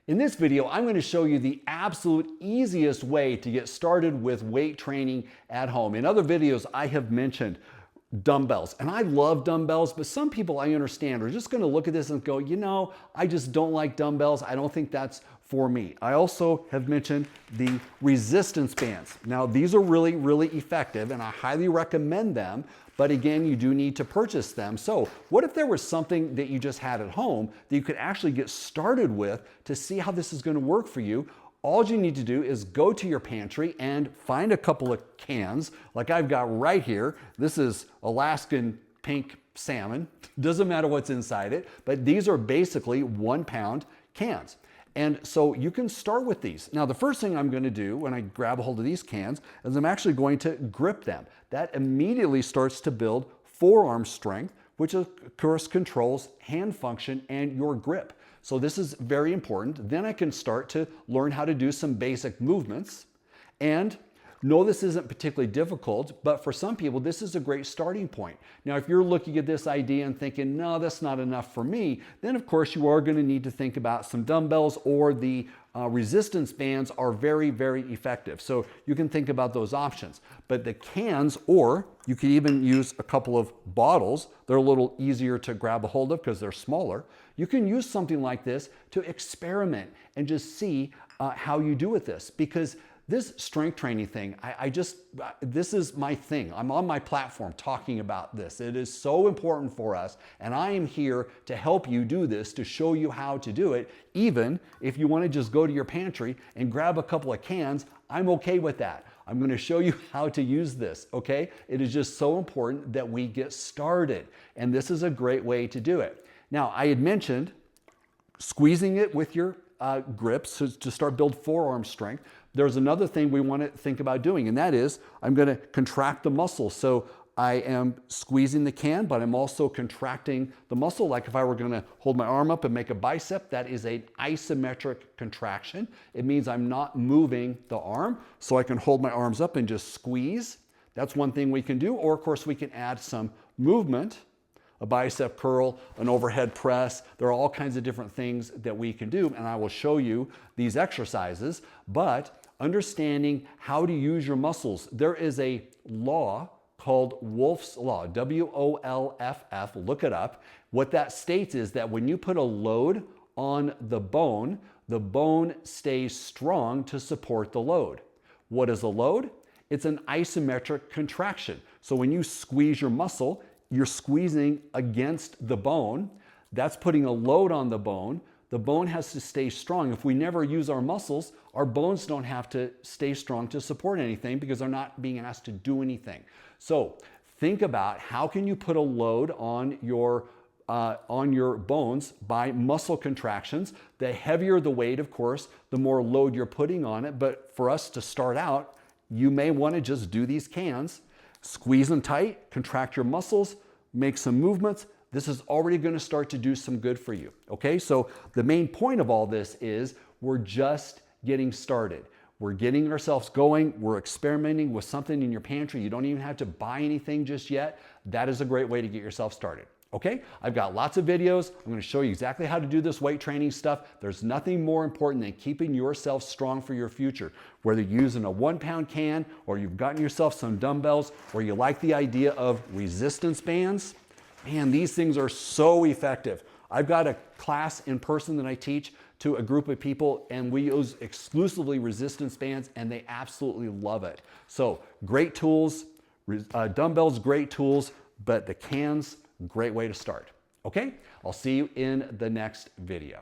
In this video, I'm going to show you the absolute easiest way to get started with weight training at home. In other videos, I have mentioned dumbbells, and I love dumbbells, but some people I understand are just going to look at this and go, you know, I just don't like dumbbells. I don't think that's for me. I also have mentioned the resistance bands. Now, these are really, really effective, and I highly recommend them. But again, you do need to purchase them. So what if there was something that you just had at home that you could actually get started with to see how this is going to work for you? All you need to do is go to your pantry and find a couple of cans like I've got right here. This is Alaskan pink salmon. Doesn't matter what's inside it, but these are basically 1 pound cans. And so you can start with these. Now, the first thing I'm going to do when I grab a hold of these cans is I'm actually going to grip them. That immediately starts to build forearm strength, which of course controls hand function and your grip. So this is very important. Then I can start to learn how to do some basic movements. And no, this isn't particularly difficult, but for some people, this is a great starting point. Now, if you're looking at this idea and thinking, no, that's not enough for me, then of course you are going to need to think about some dumbbells, or the resistance bands are very, very effective. So you can think about those options. But the cans, or you could even use a couple of bottles, they're a little easier to grab a hold of because they're smaller. You can use something like this to experiment and just see how you do with this, because this strength training thing, this is my thing. I'm on my platform talking about this. It is so important for us, and I am here to help you do this, to show you how to do it. Even if you want to just go to your pantry and grab a couple of cans, I'm okay with that. I'm going to show you how to use this, okay? It is just so important that we get started, and this is a great way to do it. Now, I had mentioned squeezing it with your grips to start build forearm strength. There's another thing we want to think about doing, and that is I'm going to contract the muscle. So I am squeezing the can, but I'm also contracting the muscle. Like if I were going to hold my arm up and make a bicep, that is an isometric contraction. It means I'm not moving the arm, so I can hold my arms up and just squeeze. That's one thing we can do. Or of course we can add some movement, a bicep curl, an overhead press. There are all kinds of different things that we can do, and I will show you these exercises. But understanding how to use your muscles, there is a law called Wolff's Law, W-O-L-F-F, look it up. What that states is that when you put a load on the bone stays strong to support the load. What is a load? It's an isometric contraction. So when you squeeze your muscle, you're squeezing against the bone. That's putting a load on the bone. The bone has to stay strong. If we never use our muscles, our bones don't have to stay strong to support anything because they're not being asked to do anything. So think about how can you put a load on your bones by muscle contractions. The heavier the weight, of course, the more load you're putting on it. But for us to start out, you may want to just do these cans. Squeeze them tight, contract your muscles, make some movements. This is already going to start to do some good for you, okay? So the main point of all this is we're just getting started. We're getting ourselves going. We're experimenting with something in your pantry. You don't even have to buy anything just yet. That is a great way to get yourself started. Okay, I've got lots of videos. I'm going to show you exactly how to do this weight training stuff. There's nothing more important than keeping yourself strong for your future. Whether you're using a 1 pound can, or you've gotten yourself some dumbbells, or you like the idea of resistance bands, man, these things are so effective. I've got a class in person that I teach to a group of people, and we use exclusively resistance bands, and they absolutely love it. So great tools, dumbbells, great tools, but the cans, great way to start. Okay, I'll see you in the next video.